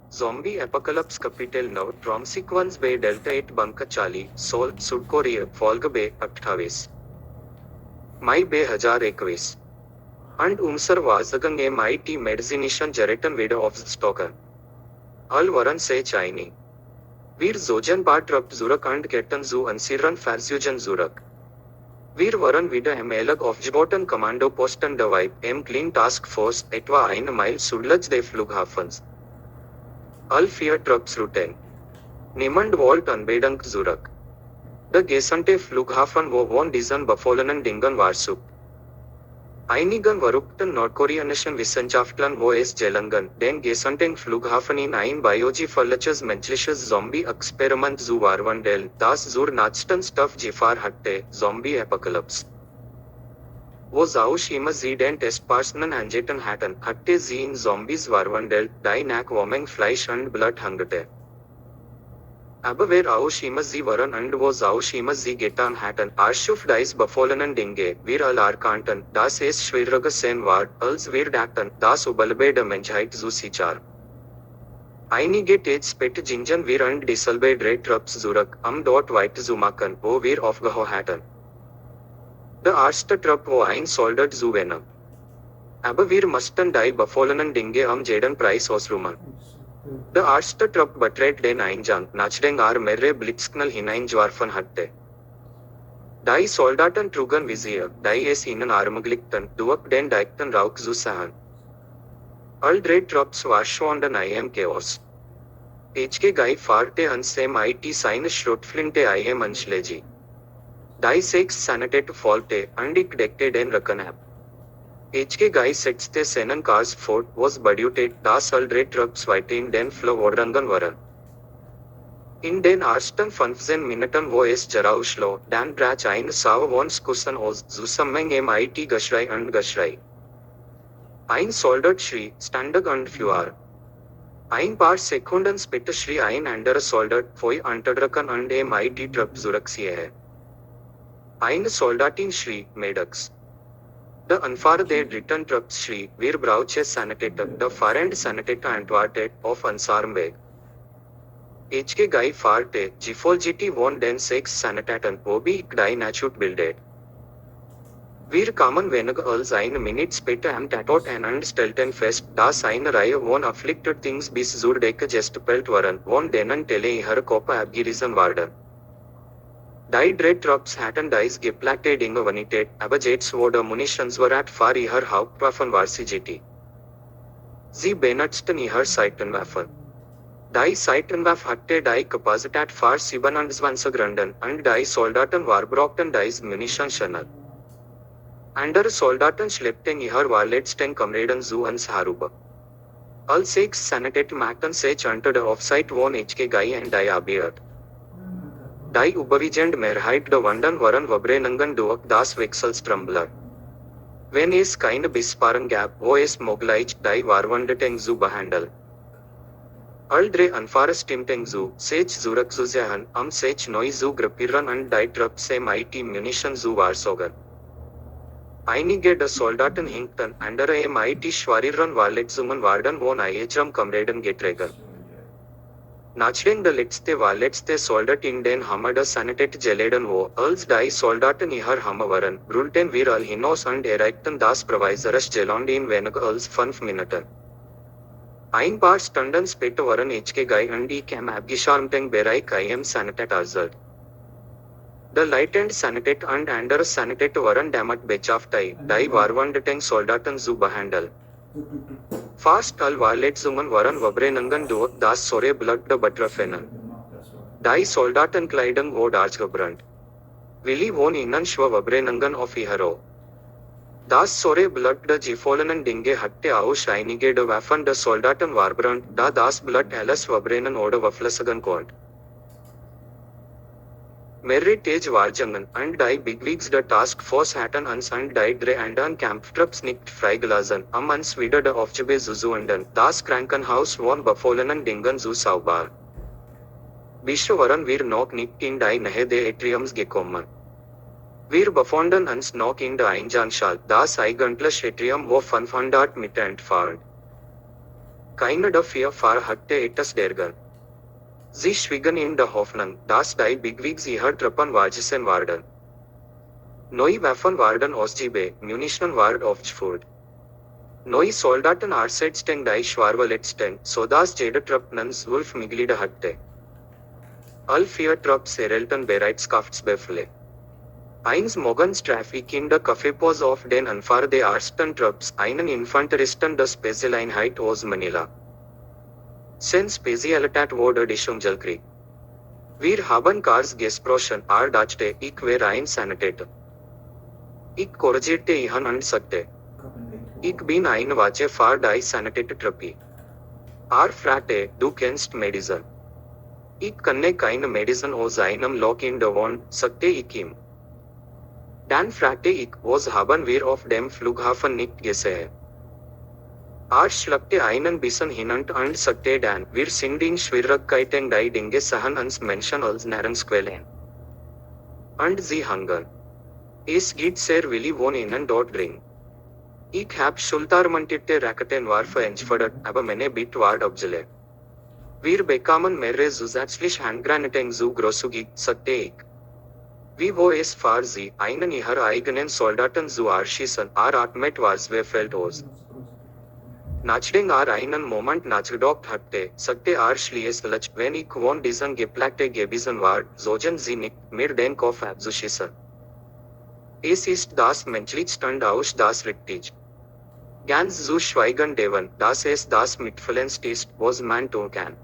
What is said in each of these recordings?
Zombie Apocalypse Capital Now Trom Sequence Bay Delta 8 Bunker Charlie Sol Sudkorea Volga Bay 28 Mai Bay Hajar Ekvis and Umsar Wazagang MIT Medzination Jeretan Vida of Stoker Al Varan Se Chini Wir Zojan Bar Trup Zurak and Ketan Zu Ansiran Farzujan Zurak Wir Varan Vida Elag of Jibotan Commando Post and Davai M Clean Task Force Etwa eine Mile Sudlaj de Flughafens Al Vier Trups Routen Niemand Walt Anbedank Zurak The Gesante Flughafen wo von diesen befohlenen Dingen Warsuk Einigen verrückten nordkoreanischen Wissenschaftlern wo es gelangen, den Gesanten Flughafen in ein biologisches menschliches Zombie-Experiment zu verwandeln, das zur nächsten Stuff Gefahr hatte, Zombie Apocalypse. Wo auch immer sie den Testpersonen angeten hatten, hatte sie in Zombies verwandelt, die nach warming Fleisch und Blut hungerte. Aber wer auch immer sie waren und wo auch immer sie getan hatten, Arschuf dies befohlenen Dinge, wir alle erkannten, dass es schwieriger sein war, als wir dachten, das Überleben der Menschheit zu sichern. Einige Tage später gingen wir und dieselbe drei Trupps zurück, dort weiterzumachen, wo wir aufgehört hatten. Der erste Trupp wo ein Soldat zu gewinnen. Aber wir mussten die befohlenen Dinge jeden Preis ausruhen. Der erste Trupp betrat den Eingang, nachdem mehrere Blitzknall hineingeworfen hatte. Die Soldaten trugen Visier, die es ihnen ermöglichten, durch den dichten Rauch zu sehen. All drei Trupps verschwanden im Chaos. HK Guy fahrte ans MIT seine Schrotflinte im Anschläge. Die sechs Sanität folgte, und ich deckte den Rücken ab. HK Guy setzte seinen Cars fort, was bedeutet, dass all drei Trupps weiter in den Flow ordern waren. In den ersten 15 Minuten wo es Jarauslo, dann brach eine Sau von Skussen aus, zusammen MIT Geschrei und Geschrei. Ein Soldat schrie, standig und fuhr. Ein paar Sekunden später schrie ein anderer Soldat, foi unterdrücken und MIT Trupp zurückziehen. Eine Soldatin schrie, Medics. The unfathered return troops schrie, wir brauchen Sanitäter, the Fahrend Sanitäter antwortet, auf unserem Weg. HK Guy fahrte, Gefolgt von den sechs Sanitätern, wobei ich die Nachschub bildet. Wir kamen weniger als eine Minute später am Tatort und stellten fest, dass eine Reihe von afflicted things bis zur Decke gestapelt waren, von denen Tele ihre Kopf abgerissen waren. Die drei Trupps hatten dies geplagte Dinge vanitet, aber Jets oder Munitions war at far ihrer Hauptwaffen Varsity. Sie benutzten ihre Seitenwaffen. Die Seitenwaffe hatte die Kapazität far 27 Runden, und die Soldaten verbrauchten dies Munition schneller. Andere Soldaten schleppten ihre verletzten Kameraden zu uns herüber. All sechs Sanitäter machten sich unter der Aufsicht von HK Guy und die Abwehr. Die überwiegende Mehrheit der Wanden waren Verbrenungen durch das Wechselstrumbler. Wenn es keine Besparung gab, wo es möglich, die Verwundeten zu behandeln. All drei Anfahrer stimmten zu, sich zurückzuziehen, sich neu zu gruppieren und die Trupps MIT Munition zu versorgen. Einige der Soldaten hinkten, andere MIT schwereren Verletzungen waren von ihrem Kameraden getragen. Nachdem der letzte Soldat in den Hammer der Sanität geleden wo, als die Soldaten ihrer Hammer waren, brüllten wir all hinaus und erreichten das Provisoras Gelande in weniger als 5 Minuten. Ein paar Stunden später waren HK Guy und ich am abgeschirmten Bereich im Sanität erzählt. Der Leutnant Sanität und andere Sanitäter waren damit beschäftigt, die verwundeten Soldaten zu behandeln. Fast all Verletzungen waren Verbrennungen durch das saure Blut der Betroffenen. Die Soldatenkleidung wurde ausgebrannt. Willi von ihnen schwer Verbrennungen auf ihrer. Das saure Blut der gefallenen Dinge hatte auch einige der Waffen der Soldaten verbrannt, da das Blut alles verbrennen oder verflüssigen konnte. Mehrere Tage Warjungen und die Bigwigs der Task Force hatten uns und die drei anderen Kampftrupps nicht freigelassen, uns wieder der Aufgabe zu suchen, das Krankenhaus von befohlenen Dingen zu sauber. Bisher waren wir noch nicht in die Nähe des Atriums gekommen. Wir befanden uns noch in der Eingangshalle, das eigentliche Atrium wo 500 Meter entfernt. Keine dafür hatte etwas dergern. Sie schwiegen in der Hoffnung, dass die Bigwigs ihr Truppen wahrgenommen werden. Neue Waffen waren ausgegeben, Munition war aufgeführt. Neue Soldaten ersetzten die Schwarweletzten, sodass jede Truppen Wolf Mitglieder hatte. All 4 Trupps erhielten Bereitschaftsbefehle. Eins morgens Traffic in der Kaffeepause auf den Anfahr der ersten Trupps, einen Infanteristen der Spezialeinheit aus Manila. Sein Spezialität wurde die Dschungelkrieg. Wir haben Cars gesprochen, dachte, ich wäre ein Sanitäter. Ich korrigierte ihn und sagte, ich bin ein Wache für die Sanitätertruppe. Fragte, du kennst Medicine. Ich kenne keine Medicine aus einem Loch in der Wand, sagte ich ihm. Dann fragte ich, was haben wir auf dem Flughafen nicht gesehen? Schluckte einen Bissen hinunter und sagte dann, wir sind in Schwierigkeiten, die Dinge sahen uns Menschen als Nahrungsquellen. Und sie hungern. Es geht sehr willig von ihnen dort drin. Ich hab schultermontierte Raketen Warfe entfordert, aber meine Bit war abgelehnt. Wir bekamen mehrere zusätzliche Handgranaten zu großzügig, sagte ich. Wie wo es für sie, einen ihrer eigenen Soldaten zu erschießen, atmet was fällt aus. Nachdem einen Moment nachgedacht hatte, sagte schließlich, wenn ich von diesen Geplagte gewesen war, sollten sie nicht mehr den Kopf abzuschießen. Es ist das menschlichste und auch das richtig. Ganz zu schweigen davon, dass es das Mitfühlendste ist, was man tun kann.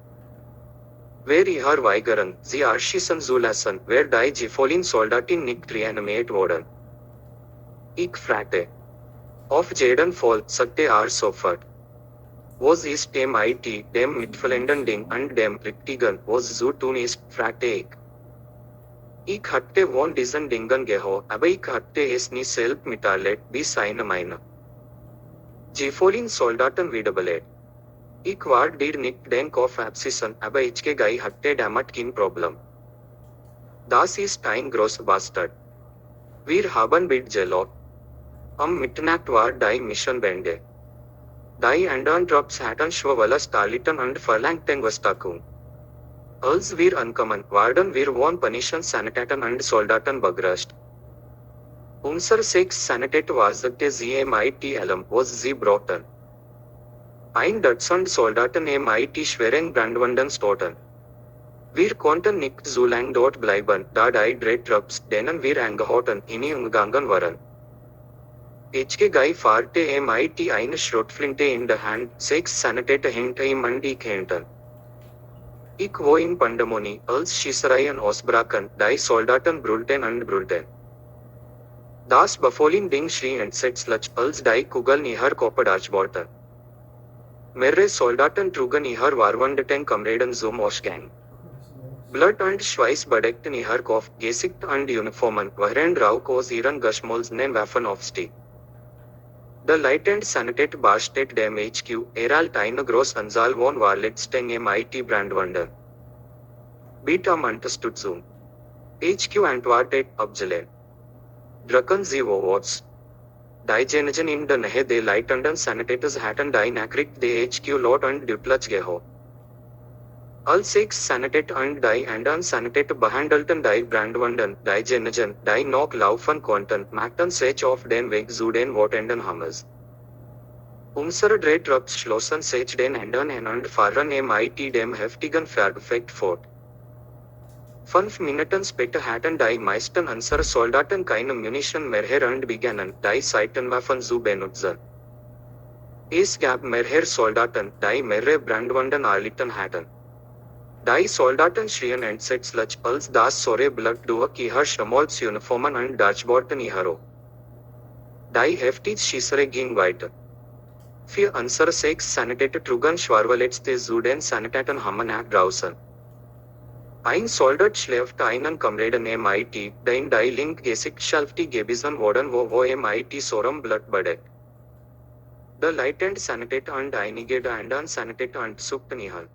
Wer ihr weigern, sie erschießen zu lassen, wer die gefallenen Soldaten nicht reanimiert wurden. Ich fragte. Auf jeden Fall, sagte sofort. Was ist dem dem mitfühlenden Ding und dem Richtigen, was zu tun ist, fragte ich. Ich hatte von diesen Dingen gehört, aber ich hatte es nie selbst miterlebt, bis eine meiner gefallenen Soldaten wiederbelebt. Ich war dir nicht den Kopf abschießen, aber ich hatte damit kein Problem. Das ist ein großer Bastard. Wir haben mit Jelot. Am Mitternacht war die Mission beendet. Die anderen Trupps hatten Schwawalas Tarlitan und verlangten Vastakum. Als wir ankamen, waren wir von Panischen Sanitaten und Soldaten begrüßt. Unser 6 Sanitäter wasagte sie MIT Alam, was sie brachten. Ein Dutzend Soldaten MIT schweren Brandwunden stoten. Wir konnten nicht so lang dort bleiben, da die 3 Trupps, denen wir angehauten, hineingegangen waren. Fahrte MIT eine Schrotflinte in der Hand, 6 Sanitäter hinter ihm und ich hinter. Ich war in Pandemoni, als Schießereien ausbrachen, die Soldaten brüllten und brüllten. Das befohlen Ding schrie entsetzlich, als die Kugeln ihr Kopf durchbohrten. Mehrere Soldaten trugen ihr verwundeten Kameraden zum Ausgang. Blut und Schweiß bedeckten ihr Kopf, Gesicht und Uniformen, während Rauch aus ihren geschmolzenen Waffen aufstieg. Der Lieutenant Sanitäter bastet dem HQ, eine große Anzahl von verletzten MIT Brandwunden. Bitte am Unterstützung. HQ antwortet, abgelehnt. Drucken Sie was. Die Genegen in der Nähe der Lieutenant Sanitäters hatten die Nachricht der HQ laut und deutlich gehört. All 6 Sanitäter und die anderen Sanitäter behandelten die Brandwunden, die Genegen, die noch laufen konnten, machten sich auf den Weg zu den wartenden Hammers. Unsere 3 Trupps schlossen sich den anderen an und fahren MIT dem heftigen Pferdefekt fort. 5 Minuten später hatten die meisten unserer Soldaten keine Munition mehr und begannen, die Seitenwaffen zu benutzen. Es gab mehrere Soldaten, die mehrere Brandwunden erlitten hatten. Die Soldaten schrien entsetzlich, als das saure Blut durch ihre Schmolzuniformen und durchbohrten ihre. Die heftige Schießerei ging weiter. 4 unserer 6 Sanitäter trugen Schwarweletzte zu den Sanitäten Hammer nach draußen. Ein Soldat schläfte einen Kameraden MIT, den die linke Gesichtshälfte gebissen worden wo MIT sorem Blut bedeckt. Der Lieutenant Sanitäter und einige der anderen Sanitäter untersuchten ihn.